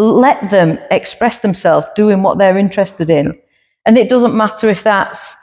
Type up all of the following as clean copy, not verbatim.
let them express themselves doing what they're interested in. And it doesn't matter if that's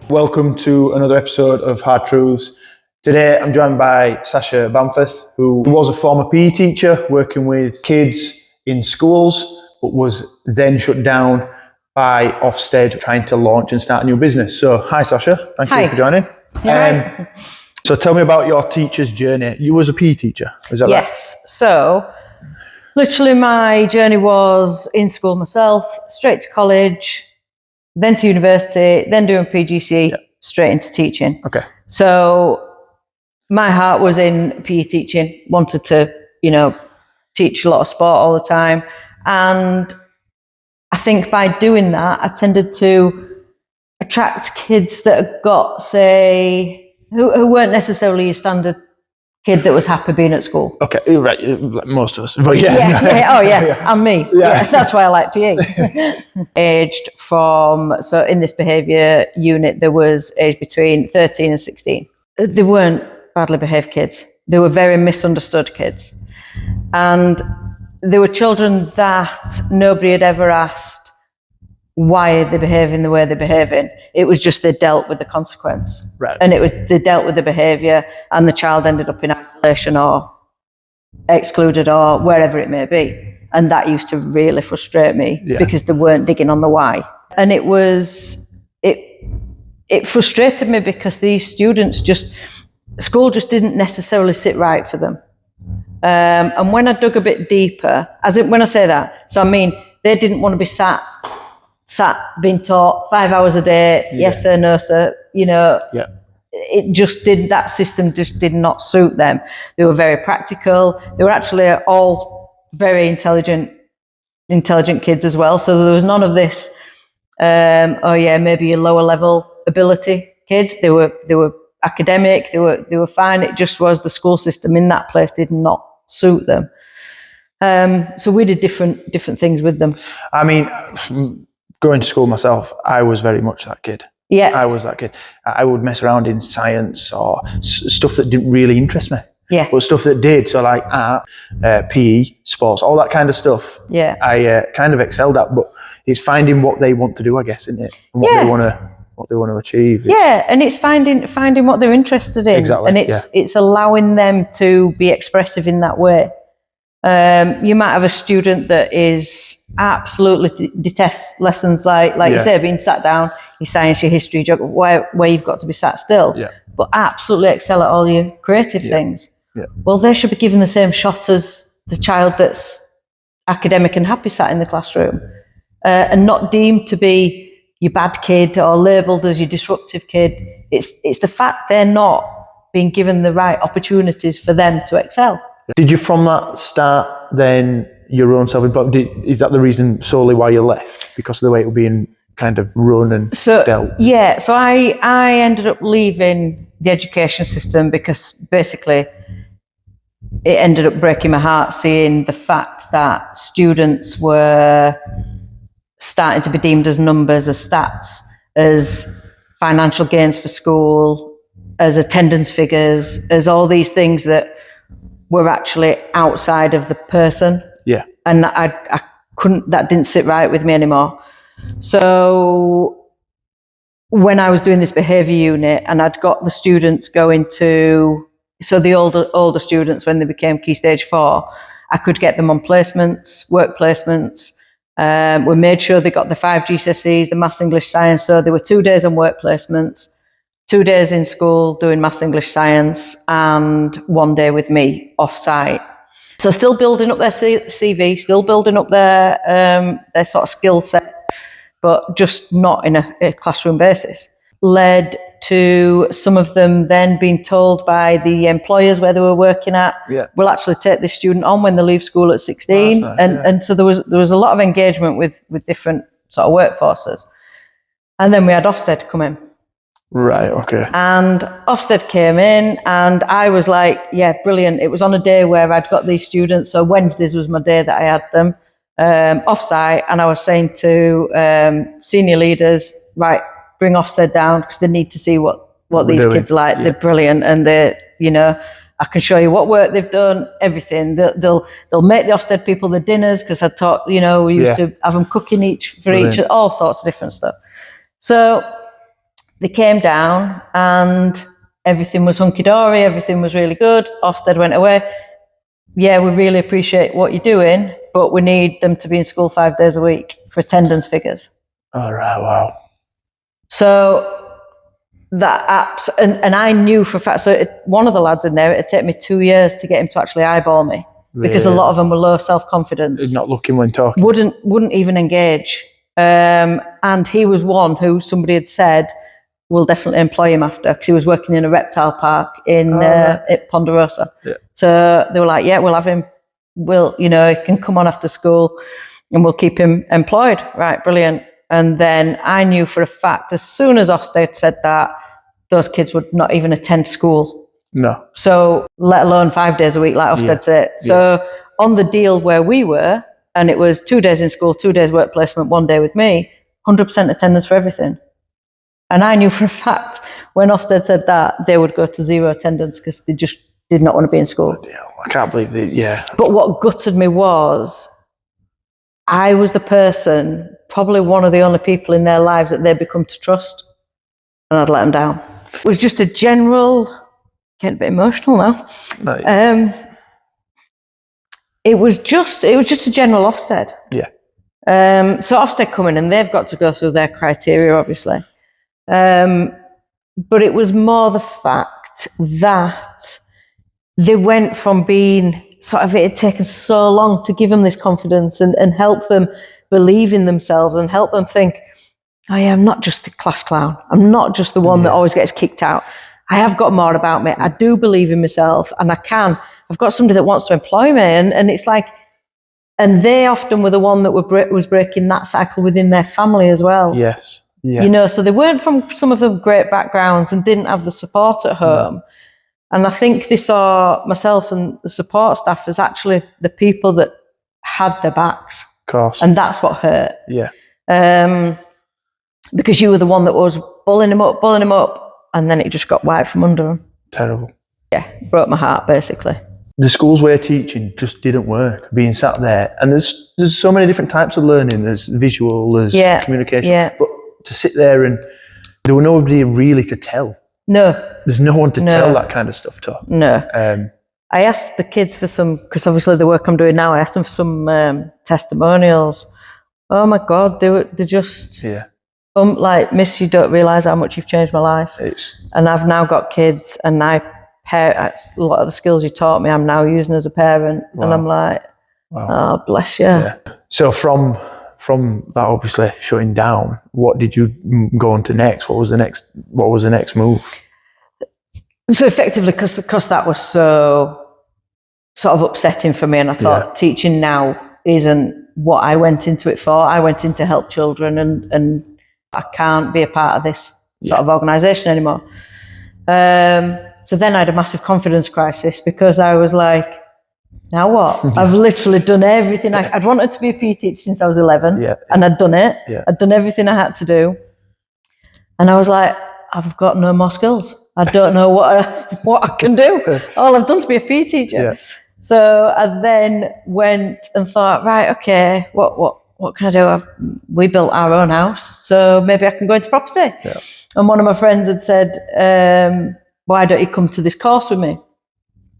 Welcome to another episode of Hard Truths. Today I'm joined by Sacha Bamforths, who was a former PE teacher working with kids in schools, but was then shut down by Ofsted trying to launch and start a new business. So hi Sacha, thank you for joining. So tell me about your teacher's journey. You was a PE teacher, is that right? Yes, so literally my journey was in school myself, straight to college, then to university, then doing PGCE, straight into teaching. Okay. So my heart was in PE teaching, wanted to, teach a lot of sport all the time. And I think by doing that, I tended to attract kids that had got, say, who weren't necessarily your standard kid that was happy being at school. Okay, right, like most of us. But and me. Yeah, that's why I like PE. Aged from, so in this behaviour unit, there was aged between 13 and 16. They weren't badly behaved kids. They were very misunderstood kids. And they were children that nobody had ever asked why are they behaving the way they're behaving. It was just they dealt with the consequence. Right. And they dealt with the behaviour, and the child ended up in isolation or excluded or wherever it may be. And that used to really frustrate me because they weren't digging on the why. And it frustrated me because these students school just didn't necessarily sit right for them. And when I dug a bit deeper, when I say that, so I mean, they didn't want to be sat being taught 5 hours a day, yes sir, no sir, it just that system just did not suit them. They were very practical. They were actually all very intelligent kids as well. So there was none of this, maybe a lower level ability kids. They were academic, they were fine. It just was the school system in that place did not suit them. So we did different things with them. I mean, going to school myself, I was very much that kid. Yeah. I was that kid. I would mess around in science or stuff that didn't really interest me. Yeah. But stuff that did, so like art, PE, sports, all that kind of stuff. Yeah. I kind of excelled at, but it's finding what they want to do, I guess, isn't it? And what they want to achieve. And it's finding what they're interested in. Exactly. And it's allowing them to be expressive in that way. You might have a student that is absolutely detests lessons like you say, being sat down, your science, your history, where you've got to be sat still, but absolutely excel at all your creative things. Yeah. Well, they should be given the same shot as the child that's academic and happy sat in the classroom, and not deemed to be your bad kid or labelled as your disruptive kid. It's the fact they're not being given the right opportunities for them to excel. Did you from that start then your own self-employment? Is that the reason solely why you left? Because of the way it was being kind of run and dealt? Yeah, so I ended up leaving the education system because basically it ended up breaking my heart seeing the fact that students were starting to be deemed as numbers, as stats, as financial gains for school, as attendance figures, as all these things that were actually outside of the person. Yeah. And I couldn't, that didn't sit right with me anymore. So when I was doing this behaviour unit and I'd got the students going to, so the older students, when they became Key Stage 4, I could get them on placements, work placements. We made sure they got the 5 GCSEs, the Maths, English, Science. So there were 2 days on work placements, 2 days in school doing Maths, English, Science, and 1 day with me off-site. So still building up their CV, still building up their sort of skill set, but just not in a classroom basis. Led to some of them then being told by the employers where they were working at, we'll actually take this student on when they leave school at 16. Nice, and so there was a lot of engagement with different sort of workforces. And then we had Ofsted come in. Right, okay. And Ofsted came in and I was like, yeah, brilliant. It was on a day where I'd got these students. So Wednesdays was my day that I had them off-site. And I was saying to senior leaders, right, bring Ofsted down because they need to see what these kids are like. They're brilliant. And they, you know, I can show you what work they've done, everything. They'll make the Ofsted people the dinners because I taught, you know, we used to have them cooking each, all sorts of different stuff. So they came down and everything was hunky-dory, everything was really good. Ofsted went away. Yeah, we really appreciate what you're doing, but we need them to be in school 5 days a week for attendance figures. All right, wow. So that apps, and I knew for a fact, so one of the lads in there, it'd take me 2 years to get him to actually eyeball me because a lot of them were low self-confidence. He's not looking when talking. Wouldn't even engage. And he was one who somebody had said, we'll definitely employ him after, because he was working in a reptile park in at Ponderosa. So they were like, yeah, we'll have him. We'll, you know, he can come on after school and we'll keep him employed. Right, brilliant. And then I knew for a fact, as soon as Ofsted said that, those kids would not even attend school. No. So, let alone 5 days a week, like Ofsted said. So on the deal where we were, and it was 2 days in school, 2 days work placement, 1 day with me, 100% attendance for everything. And I knew for a fact when Ofsted said that, they would go to zero attendance because they just did not want to be in school. I can't believe that, But what gutted me was I was the person, probably one of the only people in their lives that they'd become to trust, and I'd let them down. It was just a general, getting a bit emotional now. Right. It was just a general Ofsted. Yeah. So Ofsted come in and they've got to go through their criteria, obviously. But it was more the fact that they went from being sort of, it had taken so long to give them this confidence and help them believe in themselves and help them think, oh yeah, I'm not just the class clown. I'm not just the one that always gets kicked out. I have got more about me. I do believe in myself and I can. I've got somebody that wants to employ me. And it's like, and they often were the one that was breaking that cycle within their family as well. Yes. Yeah. You know, so they weren't from some of them great backgrounds and didn't have the support at home. And I think they saw myself and the support staff as actually the people that had their backs. Of course. And that's what hurt. Yeah. Because you were the one that was bullying him up, and then it just got wiped from under him. Terrible. Yeah, broke my heart, basically. The schools we're teaching just didn't work, being sat there. And there's so many different types of learning. There's visual, there's communication. Yeah. But to sit there and there were nobody really to tell. No. There's no one to tell that kind of stuff to. No. I asked the kids for some, because obviously the work I'm doing now, I asked them for some testimonials. Oh my God, they just... Yeah. Like, miss, you don't realise how much you've changed my life. And I've now got kids, and a lot of the skills you taught me, I'm now using as a parent. Wow. And I'm like, oh, bless you. Yeah. So from that obviously shutting down, what did you go on to next? What was the next move? So effectively, because that was so sort of upsetting for me, and I thought teaching now isn't what I went into it for. I went in to help children, and I can't be a part of this sort of organisation anymore. So then I had a massive confidence crisis because I was like, now what? I've literally done everything. I'd wanted to be a PE teacher since I was 11, and I'd done it. I'd done everything I had to do. And I was like, I've got no more skills. I don't know what I can do. All I've done is be a PE teacher. Yeah. So I then went and thought, right, okay, what can I do? We built our own house, so maybe I can go into property. Yeah. And one of my friends had said, why don't you come to this course with me?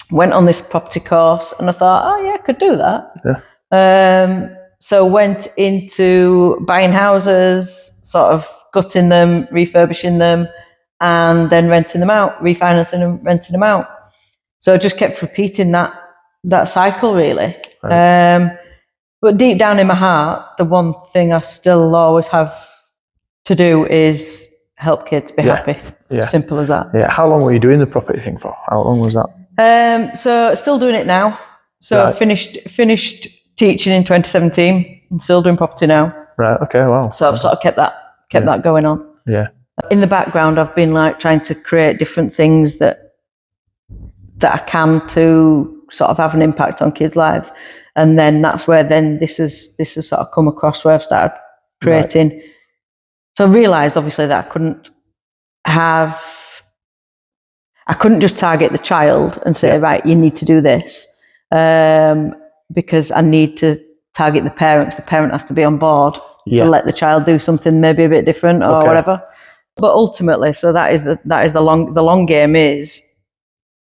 Went on this property course, and I thought, oh yeah, I could do that. Yeah. So went into buying houses, sort of gutting them, refurbishing them, and then renting them out, refinancing and renting them out. So I just kept repeating that cycle, really. Right. But deep down in my heart, the one thing I still always have to do is help kids be happy. Yeah. Simple as that. Yeah. How long were you doing the property thing for? How long was that? So still doing it now. So Right. finished teaching in 2017 and still doing property now. Right. Okay. Wow. So I've sort of kept that going on. Yeah. In the background, I've been like trying to create different things that I can to sort of have an impact on kids' lives. And then that's where then this has sort of come across where I've started creating. Right. So I realised obviously that I couldn't just target the child and say, right, you need to do this, because I need to target the parents. The parent has to be on board to let the child do something maybe a bit different or whatever. But ultimately, so that is the long game is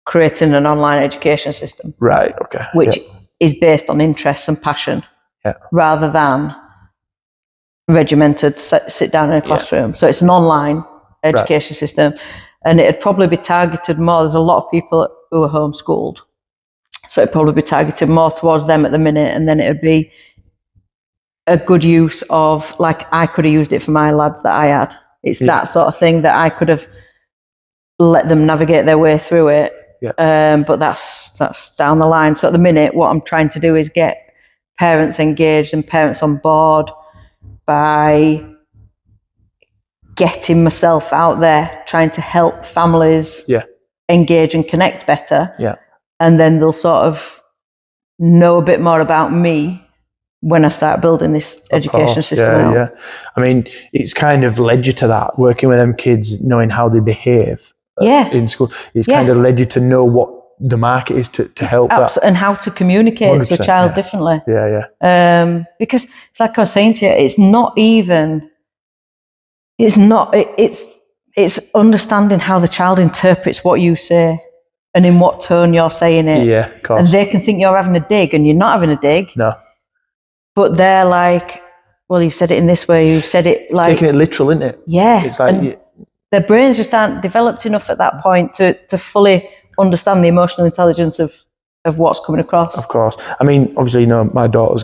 creating an online education system. Right. Okay. Which is based on interests and passion, rather than regimented sit down in a classroom. So it's an online education system, and it'd probably be targeted more. There's a lot of people who are homeschooled, so it'd probably be targeted more towards them at the minute, and then it'd be a good use of, like, I could have used it for my lads that I had. It's that sort of thing that I could have let them navigate their way through it. But that's down the line. So at the minute, what I'm trying to do is get parents engaged and parents on board by getting myself out there, trying to help families engage and connect better. And then they'll sort of know a bit more about me when I start building this education system out. Yeah. I mean, it's kind of led you to that, working with them kids, knowing how they behave in school. It's kind of led you to know what the market is to help that. And how to communicate to a child differently. Because it's like I was saying to you, it's understanding how the child interprets what you say and in what tone you're saying it. Yeah, of course. And they can think you're having a dig and you're not having a dig. No. But they're like, well, you've said it in this way, you've said it like... Taking it literal, isn't it? Yeah. It's like... Their brains just aren't developed enough at that point to fully understand the emotional intelligence of what's coming across. Of course. I mean, obviously, my daughter's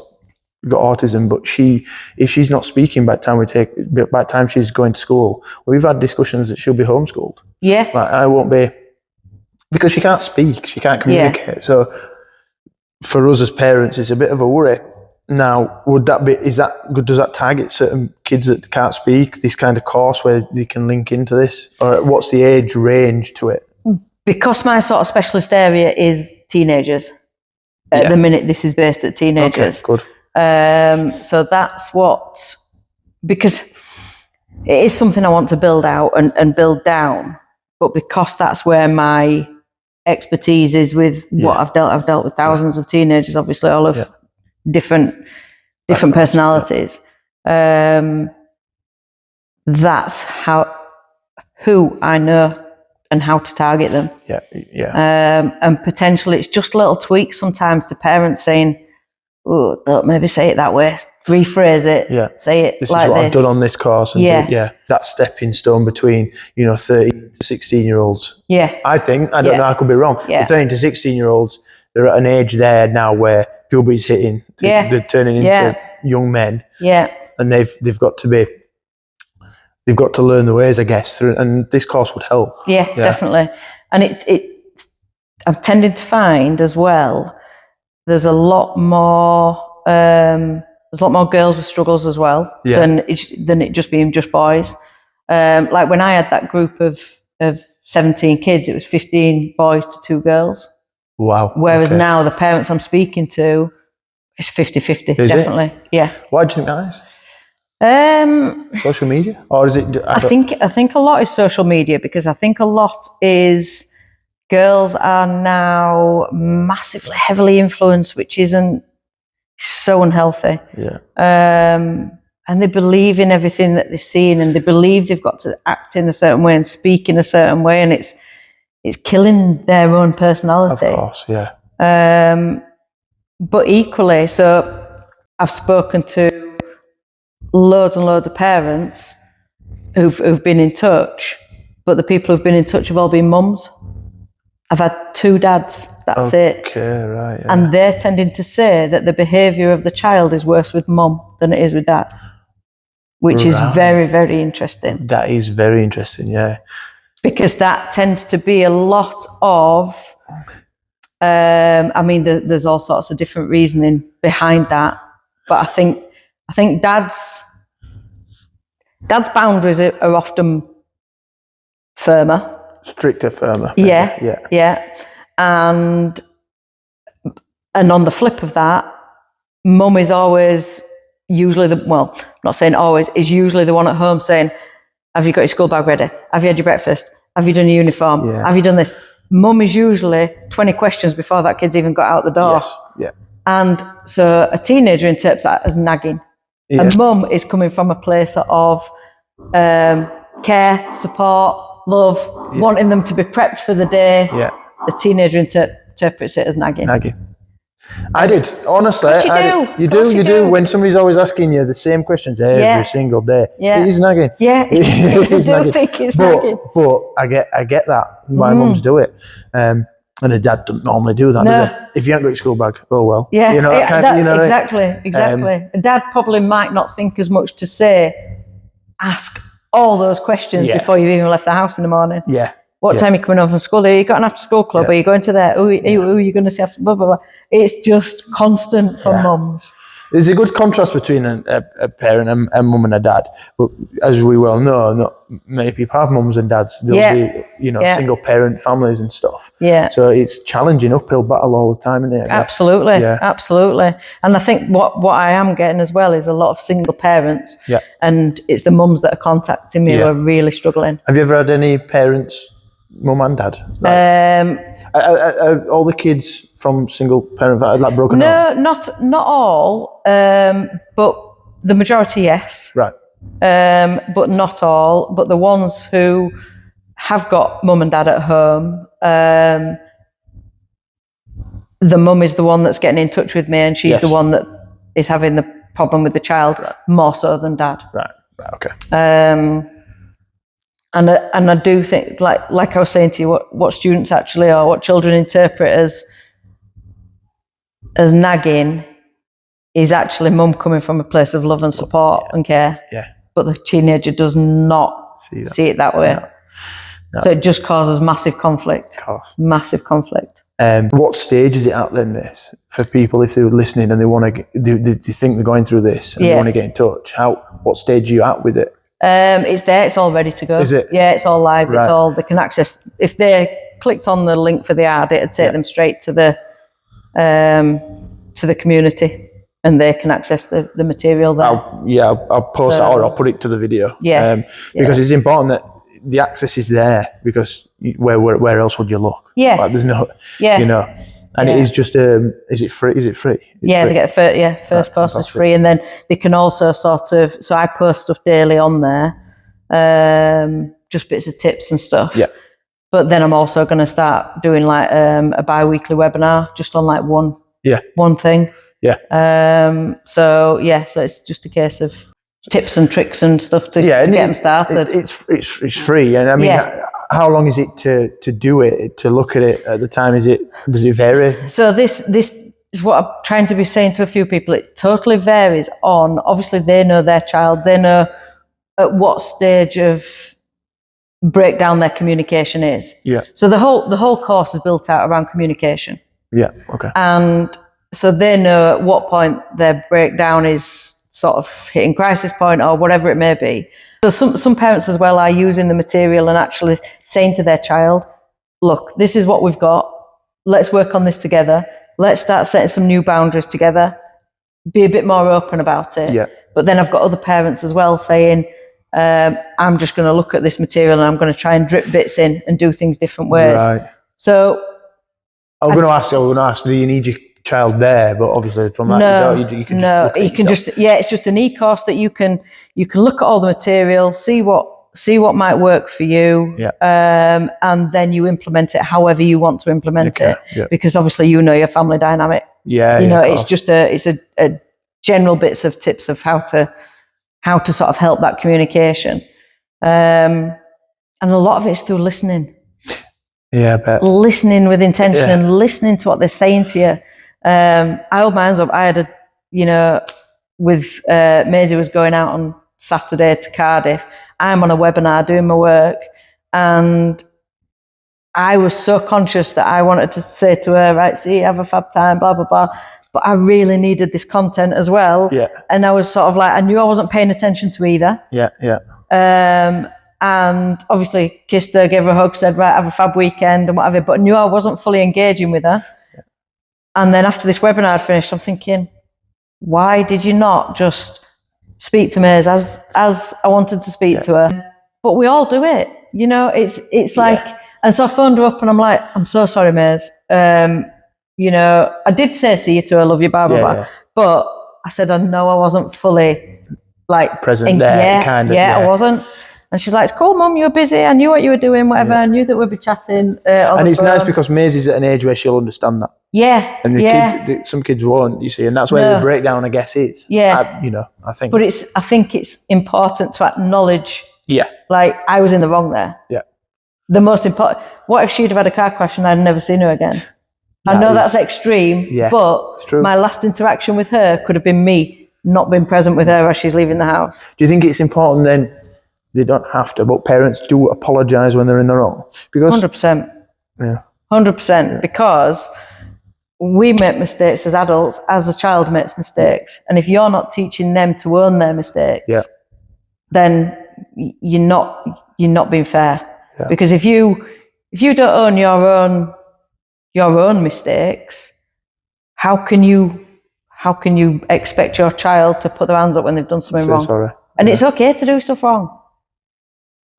got autism, but if she's not speaking by the time she's going to school, we've had discussions that she'll be homeschooled. Yeah. Like, I won't be, because she can't speak, she can't communicate. Yeah. So for us as parents, it's a bit of a worry. Now, does that target certain kids that can't speak, this kind of course where they can link into this? Or what's the age range to it? Because my sort of specialist area is teenagers. At the minute, this is based at teenagers. Okay, good. So that's because it is something I want to build out and build down, but because that's where my expertise is with what I've dealt with thousands of teenagers, obviously all of different personalities. That's who I know and how to target them. And potentially it's just little tweaks sometimes to parents saying, oh, don't maybe say it that way, rephrase it, say it this like is what this. I've done on this course. And that stepping stone between 13 to 16 year olds. I think, I don't know, I could be wrong. The 13 to 16 year olds, they're at an age there now where puberty's hitting, they're turning into young men, and they've got to learn the ways, I guess, and this course would help. Definitely. And I'm tending to find as well, there's a lot more girls with struggles as well than it just being just boys. Like when I had that group of 17 kids, it was 15 boys to 2 girls. Wow. Whereas now the parents I'm speaking to, it's 50-50, definitely. Why do you think that is? Social media? Or is it... I think a lot is social media, because I think a lot is girls are now massively, heavily influenced, which isn't so unhealthy. And they believe in everything that they're seeing, and they believe they've got to act in a certain way and speak in a certain way, and it's killing their own personality. Of course, but equally, so I've spoken to loads and loads of parents who've been in touch, but the people who've been in touch have all been mums. I've had 2 dads, that's it. Okay, right. And they're tending to say that the behaviour of the child is worse with mum than it is with dad. which is very, very interesting. That is very interesting, yeah. Because that tends to be a lot of, I mean, there's all sorts of different reasoning behind that, but I think dad's boundaries are often firmer. Stricter, firmer. Yeah. And on the flip of that, mum is always usually I'm not saying always, is usually the one at home saying, have you got your school bag ready? Have you had your breakfast? Have you done your uniform? Yeah. Have you done this? Mum is usually 20 questions before that kid's even got out the door. Yes, yeah. And so a teenager interprets that as nagging. Yeah. And mum is coming from a place of care, support, love, wanting them to be prepped for the day. Yeah. The teenager interprets it as nagging. I did, honestly. You do. When somebody's always asking you the same questions every single day, it is nagging. Yeah, it is nagging. Think it's nagging. But I get that. My mums do it, and a dad doesn't normally do that, does it? If you haven't got your school bag, oh well. Yeah, you know, exactly. Dad probably might not think as much to say. Ask all those questions before you've even left the house in the morning. Yeah. What time are you coming home from school? Are you got an after school club? Are you going to there? Who are you going to see after? Blah, blah, blah. It's just constant for mums. There's a good contrast between a parent and mum and a dad. But as we well know, not many people have mums and dads. There'll be, single parent families and stuff. Yeah. So it's challenging, uphill battle all the time, isn't it? Absolutely. And I think what I am getting as well is a lot of single parents. Yeah. And it's the mums that are contacting me who are really struggling. Have you ever had any parents, mum and dad? All the kids from single parent, like broken home? No, not all, but the majority, yes. Right. But not all. But the ones who have got mum and dad at home, the mum is the one that's getting in touch with me, and she's the one that is having the problem with the child more so than dad. Right. Okay. And I do think, like I was saying to you, what students actually, or what children interpret as nagging is actually mum coming from a place of love and support and care. Yeah. But the teenager does not see it that way. No. So it just causes massive conflict. Massive conflict. What stage is it at then, this? For people, if they're listening and they want to, they think they're going through this and they want to get in touch, what stage are you at with it? It's there, it's all ready to go. Is it? Yeah, it's all live. Right. It's all, they can access, if they clicked on the link for the ad, it'd take them straight to the community, and they can access the material there. I'll post that, or I'll put it to the video. Because it's important that the access is there, because where else would you look? There's no, and it is just, is it free? It's free. They get first post is free, and then they can also so I post stuff daily on there, just bits of tips and stuff. Yeah. But then I'm also going to start doing like a bi-weekly webinar just on like one thing. Yeah. So it's just a case of tips and tricks and stuff to get them started. It's free, and I mean, how long is it to do it, to look at it at the time? Does it vary? So this is what I'm trying to be saying to a few people. It totally varies on, obviously they know their child, they know at what stage of breakdown their communication is. Yeah. So the whole course is built out around communication. Yeah. Okay. And so they know at what point their breakdown is sort of hitting crisis point or whatever it may be. So some parents as well are using the material and actually saying to their child, look, this is what we've got. Let's work on this together. Let's start setting some new boundaries together. Be a bit more open about it. Yeah. But then I've got other parents as well saying, I'm just going to look at this material and I'm going to try and drip bits in and do things different ways. Right. So I'm going to ask, do you need your child there? But obviously from that, you can just it's just an e-course that you can look at all the material, see what might work for you, and then you implement it however you want to implement it. Yeah. Because obviously your family dynamic. Yeah, it's just a general bits of tips of how to sort of help that communication, and a lot of it's still listening. Yeah, I bet. Listening with intention and listening to what they're saying to you. I hold my hands up. I had with Maisie was going out on Saturday to Cardiff. I'm on a webinar doing my work, and I was so conscious that I wanted to say to her, right, see, have a fab time, blah, blah, blah. But I really needed this content as well. Yeah. And I was sort of like, I knew I wasn't paying attention to either. Yeah, yeah. And obviously kissed her, gave her a hug, said, right, have a fab weekend and whatever, but knew I wasn't fully engaging with her. Yeah. And then after this webinar had finished, I'm thinking, why did you not just speak to Mairs as I wanted to speak to her? But we all do it, you know, it's like, and so I phoned her up and I'm like, I'm so sorry, Mairs. You know, I did say see you to her, love you, blah, blah, blah. But I said, I know I wasn't fully like present there, kind of. I wasn't. And she's like, it's cool, Mum, you were busy. I knew what you were doing, whatever. I knew that we'd be chatting. And it's nice because Maisie's at an age where she'll understand that. Yeah. And the kids, some kids won't, you see, and that's where the breakdown, I guess, is. Yeah. I think. But I think it's important to acknowledge. Yeah. Like, I was in the wrong there. Yeah. The most important. What if she'd have had a car crash and I'd never seen her again? I know that's extreme, but my last interaction with her could have been me not being present with her as she's leaving the house. Do you think it's important then? They don't have to, but parents do apologise when they're in the wrong. Because 100%. Yeah. 100%. Because we make mistakes as adults, as a child makes mistakes. And if you're not teaching them to own their mistakes, then you're not being fair. Yeah. Because if you don't own your own mistakes, how can you expect your child to put their hands up when they've done something wrong? Sorry. And it's okay to do stuff wrong.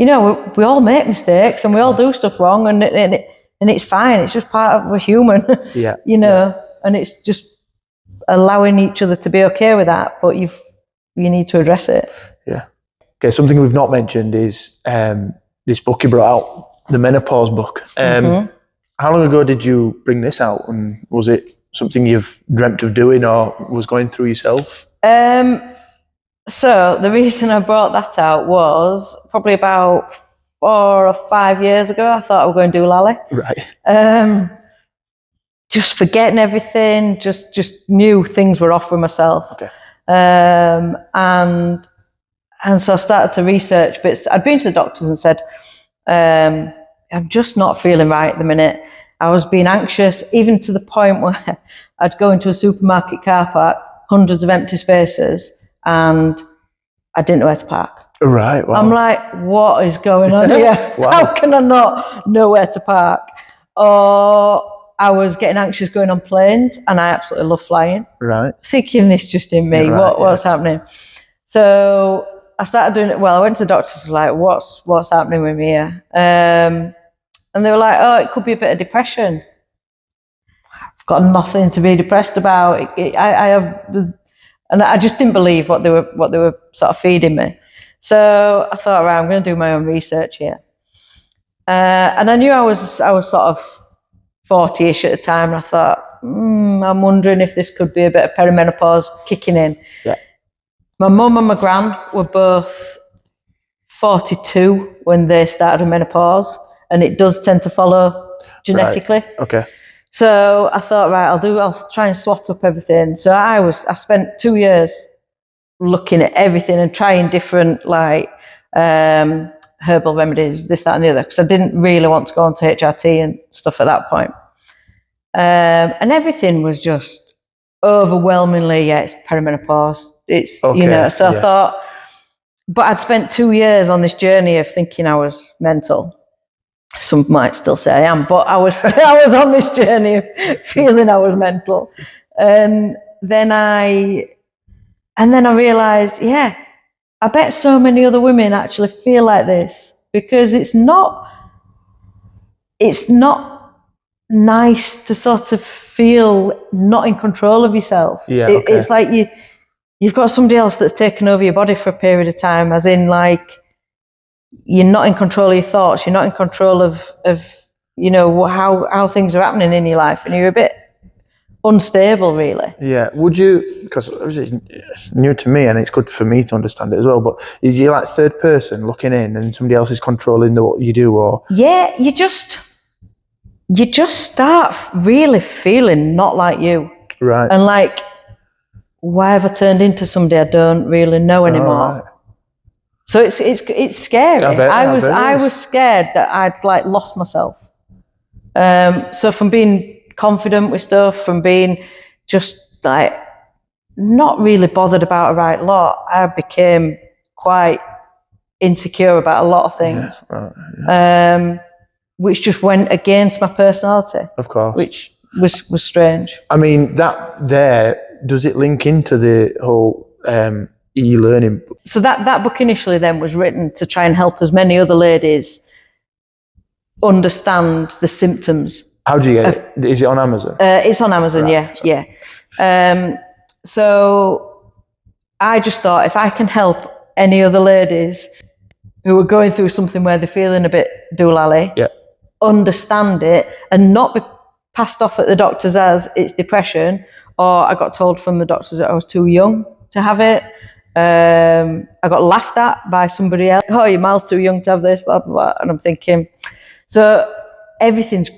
You know, we all make mistakes and we all do stuff wrong, and it's fine. It's just part of, we're human. Yeah. You know, and it's just allowing each other to be okay with that, but you need to address it. Yeah. Okay, something we've not mentioned is this book you brought out, the menopause book. How long ago did you bring this out, and was it something you've dreamt of doing or was going through yourself? So the reason I brought that out was probably about 4 or 5 years ago. I thought I was going to do Lally. Right. Just forgetting everything, just knew things were off with myself. Okay. And so I started to research bits. I'd been to the doctors and said, I'm just not feeling right at the minute. I was being anxious, even to the point where I'd go into a supermarket car park, hundreds of empty spaces, and I didn't know where to park. Right. Wow. I'm like, what is going on here? Wow. How can I not know where to park? Or I was getting anxious going on planes, and I absolutely love flying. Right. Thinking this just in me, what's happening? So I started doing it. Well, I went to the doctors, like, what's happening with me here? And they were like, oh, it could be a bit of depression. I've got nothing to be depressed about. I have, and I just didn't believe what they were sort of feeding me. So I thought, right, I'm going to do my own research here. And I knew I was sort of 40-ish at the time, and I thought, I'm wondering if this could be a bit of perimenopause kicking in. Yeah. My mum and my gran were both 42 when they started menopause, and it does tend to follow genetically. Right. Okay. So I thought, right, I'll try and swat up everything. So I spent 2 years looking at everything and trying different herbal remedies, this, that, and the other, because I didn't really want to go on to HRT and stuff at that point. And everything was just overwhelmingly, it's perimenopause. It's, okay. You know, so I thought, but I'd spent 2 years on this journey of thinking I was mental. Some might still say I am, but I was on this journey of feeling I was mental. And then I realised, I bet so many other women actually feel like this, because it's not nice to sort of feel not in control of yourself. Yeah, okay. It's like you've got somebody else that's taken over your body for a period of time, as in, like, you're not in control of your thoughts, you're not in control of you know, how things are happening in your life, and you're a bit unstable, really. Yeah. Would you, because it's new to me and it's good for me to understand it as well, but is you like third person looking in and somebody else is controlling what you do, or? Yeah, you just start really feeling not like you. Right. And like, why have I turned into somebody I don't really know anymore? Right. So it's scary. I was scared that I'd like lost myself. So from being confident with stuff, from being just like not really bothered about a right lot, I became quite insecure about a lot of things. Yeah, right, which just went against my personality. Of course. Which was strange. I mean, does it link into the whole e-learning? So that book initially then was written to try and help as many other ladies understand the symptoms. How do you get it? Is it on Amazon? It's on Amazon, right, yeah. So I just thought if I can help any other ladies who are going through something where they're feeling a bit doolally, understand it and not be passed off at the doctors as it's depression, or I got told from the doctors that I was too young to have it. I got laughed at by somebody else. Oh, you're miles too young to have this, blah, blah, blah. And I'm thinking, so everything's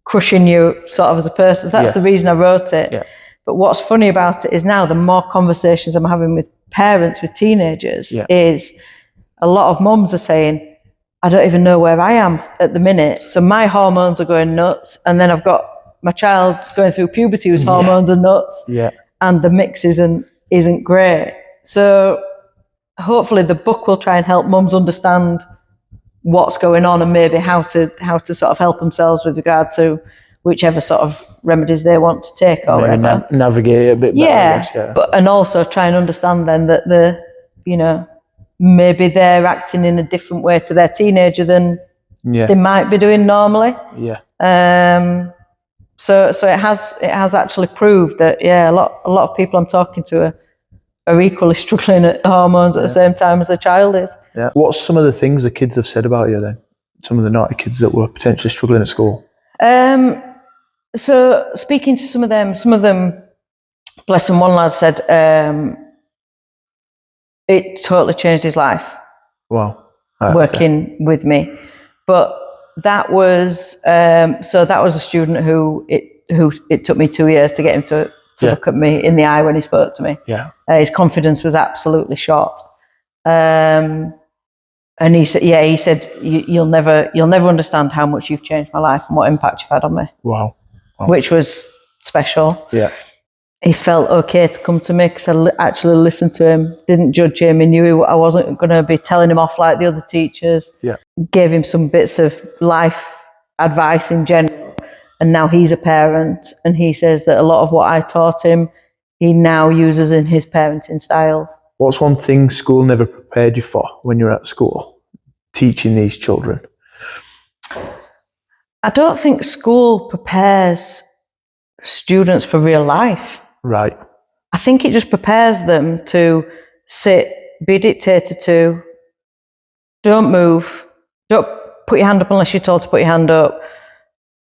crushing you sort of as a person. So that's the reason I wrote it. Yeah. But what's funny about it is now the more conversations I'm having with parents, with teenagers, is a lot of mums are saying, I don't even know where I am at the minute. So my hormones are going nuts. And then I've got my child going through puberty whose hormones are nuts. Yeah. And the mix isn't great. So hopefully the book will try and help mums understand what's going on and maybe how to sort of help themselves with regard to whichever sort of remedies they want to take or whatever. Navigate it a bit better, I guess, But and also try and understand then that maybe they're acting in a different way to their teenager than they might be doing normally. Yeah. So it has actually proved that a lot of people I'm talking to are equally struggling at hormones at the same time as the child is. Yeah. What's some of the things the kids have said about you then? Some of the naughty kids that were potentially struggling at school? So speaking to some of them, bless them, one lad said it totally changed his life. Wow. Working with me. But that was a student who it took me 2 years to get him to look at me in the eye when he spoke to me. Yeah. His confidence was absolutely shot. And he said, you'll never understand how much you've changed my life and what impact you've had on me. Wow. Which was special. Yeah. He felt okay to come to me because I actually listened to him, didn't judge him. He knew I wasn't going to be telling him off like the other teachers. Yeah. Gave him some bits of life advice in general. And now he's a parent, and he says that a lot of what I taught him, he now uses in his parenting style. What's one thing school never prepared you for when you were at school, teaching these children? I don't think school prepares students for real life. Right. I think it just prepares them to sit, be dictated to, don't move, don't put your hand up unless you're told to put your hand up.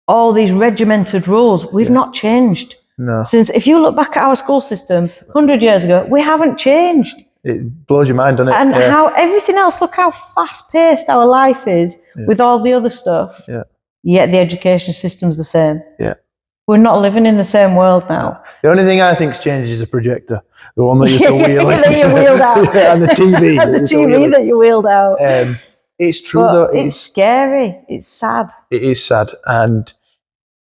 All these regimented rules, we've not changed. No. Since, if you look back at our school system 100 years ago, we haven't changed. It blows your mind, doesn't it? And how everything else, look how fast-paced our life is with all the other stuff. Yeah. Yet the education system's the same. Yeah. We're not living in the same world now. The only thing I think's changed is the projector. The one that you can wheel that you wheeled out. And the TV. And the TV that you wheeled out. It's true but though. It's scary. It's sad. It is sad. And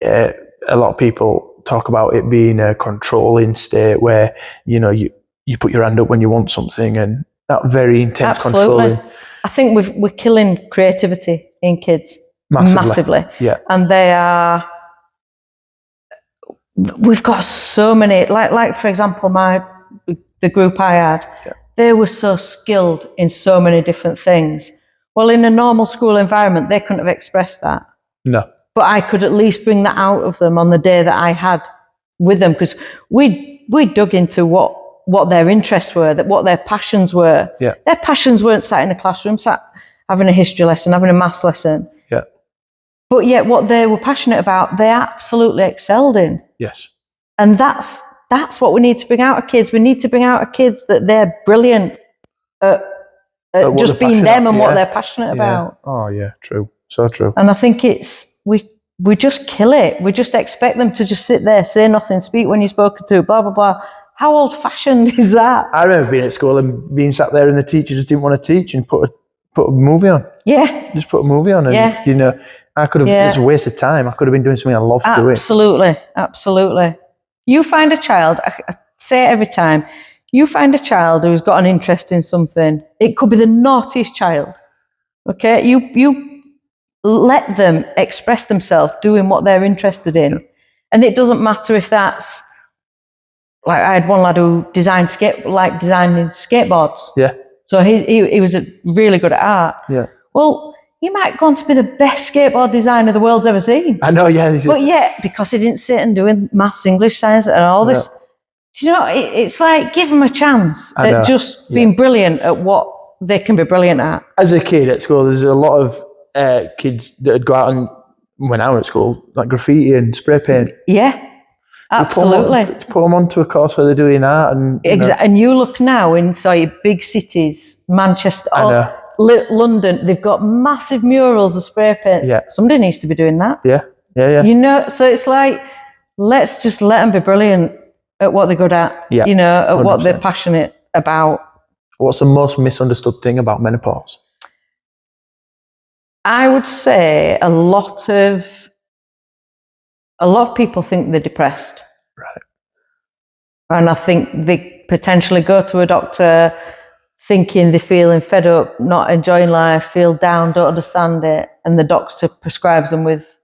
a lot of people talk about it being a controlling state where, you put your hand up when you want something, and that very intense controlling. I think we're killing creativity in kids massively. Yeah. And we've got so many, like for example, the group I had, they were so skilled in so many different things. Well, in a normal school environment, they couldn't have expressed that. No. But I could at least bring that out of them on the day that I had with them, because we dug into what their interests were, what their passions were. Yeah. Their passions weren't sat in a classroom, sat having a history lesson, having a maths lesson. Yeah. But yet what they were passionate about, they absolutely excelled in. Yes. And that's what we need to bring out of kids. We need to bring out of kids that they're brilliant at just being them and what they're passionate about. Oh yeah, true. So true. And I think we just kill it. We just expect them to just sit there, say nothing, speak when you're spoken to, blah, blah, blah, how old-fashioned is that? I remember being at school and being sat there and the teacher just didn't want to teach and put a movie on. Yeah. Just put a movie on and, Yeah. you know, I could have, it's a waste of time. I could have been doing something I love doing. Absolutely. You find a child, I say it every time, you find a child who's got an interest in something. It could be the naughtiest child. Okay? You let them express themselves doing what they're interested in. Yeah. And it doesn't matter if that's, like I had one lad who designing skateboards. Yeah. So he was really good at art. Yeah. Well, he might go on to be the best skateboard designer the world's ever seen. I know, yeah. But yet, because he didn't sit and doing maths, English, science, and all this, do you know, it's like give them a chance at just being brilliant at what they can be brilliant at. As a kid at school, there's a lot of kids that would go out and, when I was at school, like graffiti and spray paint. Yeah, absolutely. Put them onto a course where they're doing art. And and you look now in big cities, Manchester, London, they've got massive murals of spray paints. Yeah. Somebody needs to be doing that. Yeah. You know, so it's like, let's just let them be brilliant at what they're good at, you know, at 100%. What they're passionate about. What's the most misunderstood thing about menopause? I would say a lot of people think they're depressed. Right. And I think they potentially go to a doctor thinking they're feeling fed up, not enjoying life, feel down, don't understand it, and the doctor prescribes them with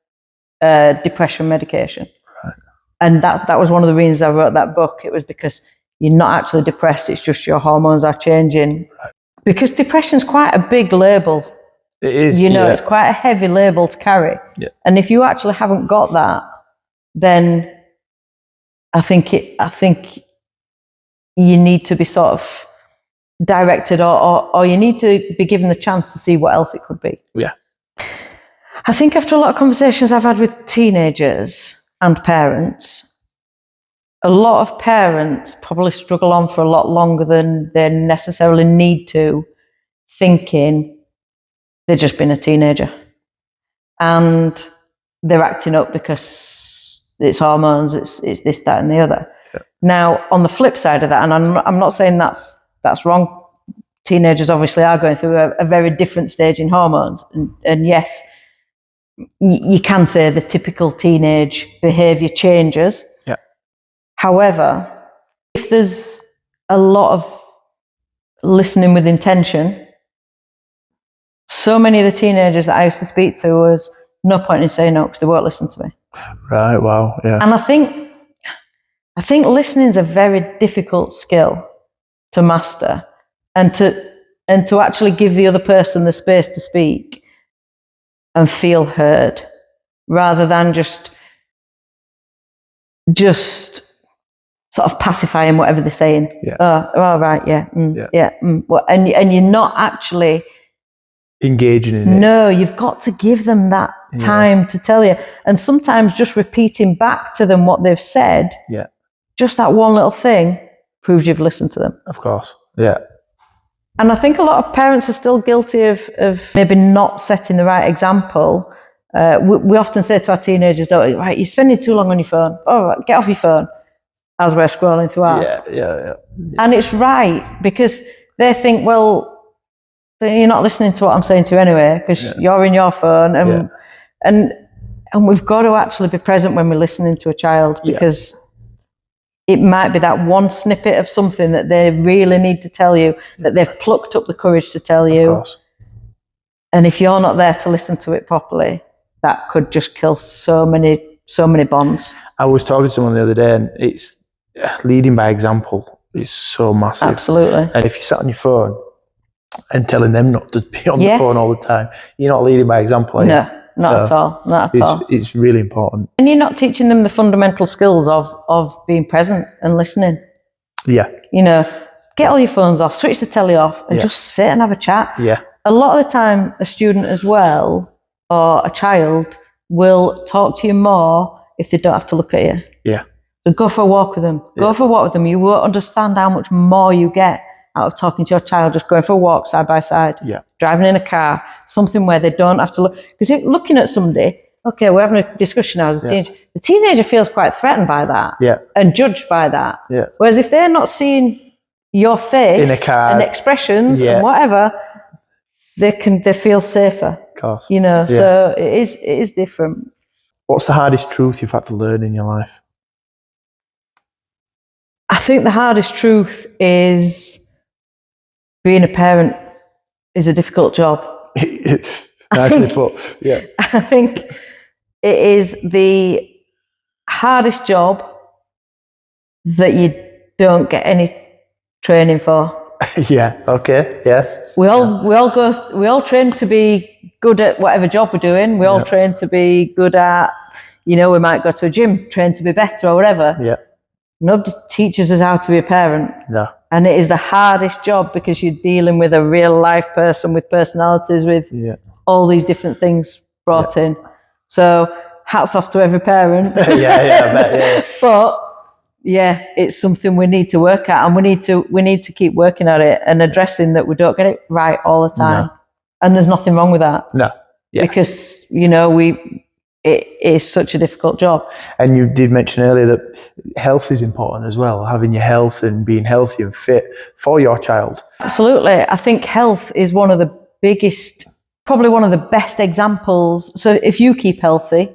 depression medication. Right. And that was one of the reasons I wrote that book. It was because you're not actually depressed, it's just your hormones are changing. Right. Because depression's quite a big label. It is. You know, it's quite a heavy label to carry. Yeah. And if you actually haven't got that, then I think you need to be sort of directed or you need to be given the chance to see what else it could be. Yeah. I think after a lot of conversations I've had with teenagers and parents, a lot of parents probably struggle on for a lot longer than they necessarily need to, thinking they've just been a teenager and they're acting up because it's hormones, it's this, that, and the other. Yeah. Now, on the flip side of that, and I'm not saying that's wrong. Teenagers obviously are going through a very different stage in hormones, and yes, you can say the typical teenage behaviour changes. Yeah. However, if there's a lot of listening with intention, so many of the teenagers that I used to speak to was no point in saying no because they won't listen to me. Right. Wow. Yeah. And I think listening is a very difficult skill to master, and to actually give the other person the space to speak and feel heard, rather than just sort of pacifying whatever they're saying. Yeah. Oh right, yeah, yeah. Well, and you're not actually engaging in it. No, you've got to give them that time to tell you. And sometimes just repeating back to them what they've said, just that one little thing, proves you've listened to them. Of course, yeah. And I think a lot of parents are still guilty of maybe not setting the right example. We often say to our teenagers, right, you're spending too long on your phone. Oh, right, get off your phone, as we're scrolling through ours. Yeah. And it's right, because they think, well, you're not listening to what I'm saying to you anyway, because you're in your phone, and we've got to actually be present when we're listening to a child, because it might be that one snippet of something that they really need to tell you, that they've plucked up the courage to tell you. Of course. And if you're not there to listen to it properly, that could just kill so many bonds. I was talking to someone the other day, and it's leading by example is so massive. Absolutely. And if you sat on your phone and telling them not to be on the phone all the time, you're not leading by example, are you? No, not at all. It's really important. And you're not teaching them the fundamental skills of being present and listening. Yeah. You know, get all your phones off, switch the telly off, and just sit and have a chat. Yeah. A lot of the time, a student as well, or a child, will talk to you more if they don't have to look at you. Yeah. So go for a walk with them. Go for a walk with them. You won't understand how much more you get out of talking to your child, just going for a walk side by side, driving in a car, something where they don't have to look. Because looking at somebody, okay, we're having a discussion now as a teenager. The teenager feels quite threatened by that and judged by that. Yeah. Whereas if they're not seeing your face in a car and expressions and whatever, they feel safer. Of course. You know, so it is different. What's the hardest truth you've had to learn in your life? I think the hardest truth is being a parent is a difficult job. Nicely put. Yeah. I think it is the hardest job that you don't get any training for. Yeah. Okay. Yeah. We all train to be good at whatever job we're doing. We all train to be good at, we might go to a gym, train to be better or whatever. Yeah. Nobody teaches us how to be a parent. No. And it is the hardest job because you're dealing with a real life person with personalities, with all these different things brought in. So hats off to every parent. I bet. But it's something we need to work at, and we need to keep working at it and addressing that we don't get it right all the time. No. And there's nothing wrong with that. No. Yeah. Because, it is such a difficult job. And you did mention earlier that health is important as well, having your health and being healthy and fit for your child. Absolutely. I think health is one of the biggest, probably one of the best examples. So if you keep healthy,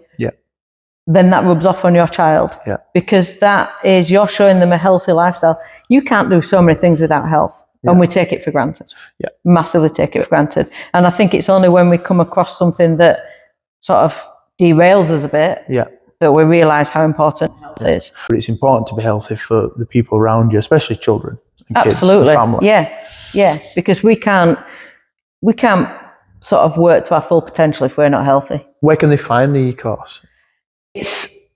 then that rubs off on your child. Yeah. Because that is, you're showing them a healthy lifestyle. You can't do so many things without health. And we take it for granted. Yeah. Massively take it for granted. And I think it's only when we come across something that sort of derails us a bit that we realise how important health is. But it's important to be healthy for the people around you, especially children and Absolutely. kids and family. Yeah, because we can't sort of work to our full potential if we're not healthy. Where can they find the course?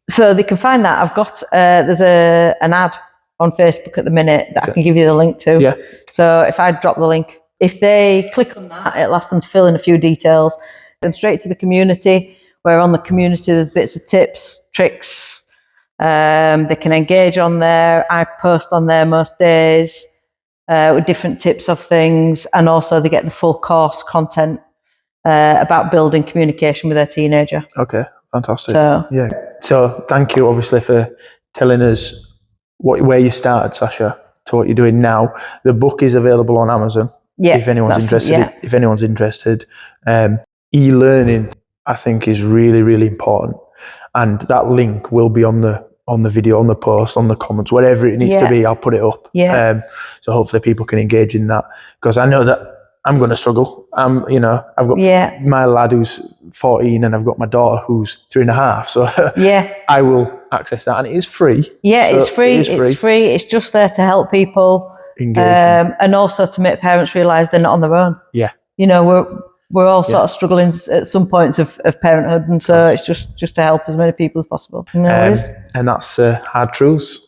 So they can find that. I've got there's an ad on Facebook at the minute that I can give you the link to. Yeah. So if I drop the link, if they click on that, it'll ask them to fill in a few details. Then straight to the community, where on the community there's bits of tips, tricks. They can engage on there. I post on there most days with different tips of things, and also they get the full course content about building communication with their teenager. Okay, fantastic. So, So thank you, obviously, for telling us where you started, Sacha, to what you're doing now. The book is available on Amazon. If anyone's interested. If anyone's interested, e-learning, I think, is really, really important, and that link will be on the video, on the post, on the comments, whatever it needs to be. I'll put it up. So hopefully people can engage in that, because I know that I'm going to struggle. I've got my lad who's 14 and I've got my daughter who's 3.5. So I will access that, and it is free. Yeah, so it's free. It's free. It's just there to help people engage, and also to make parents realise they're not on their own. Yeah, we're all sort of struggling at some points of parenthood, and so it's just to help as many people as possible. And that's hard truths.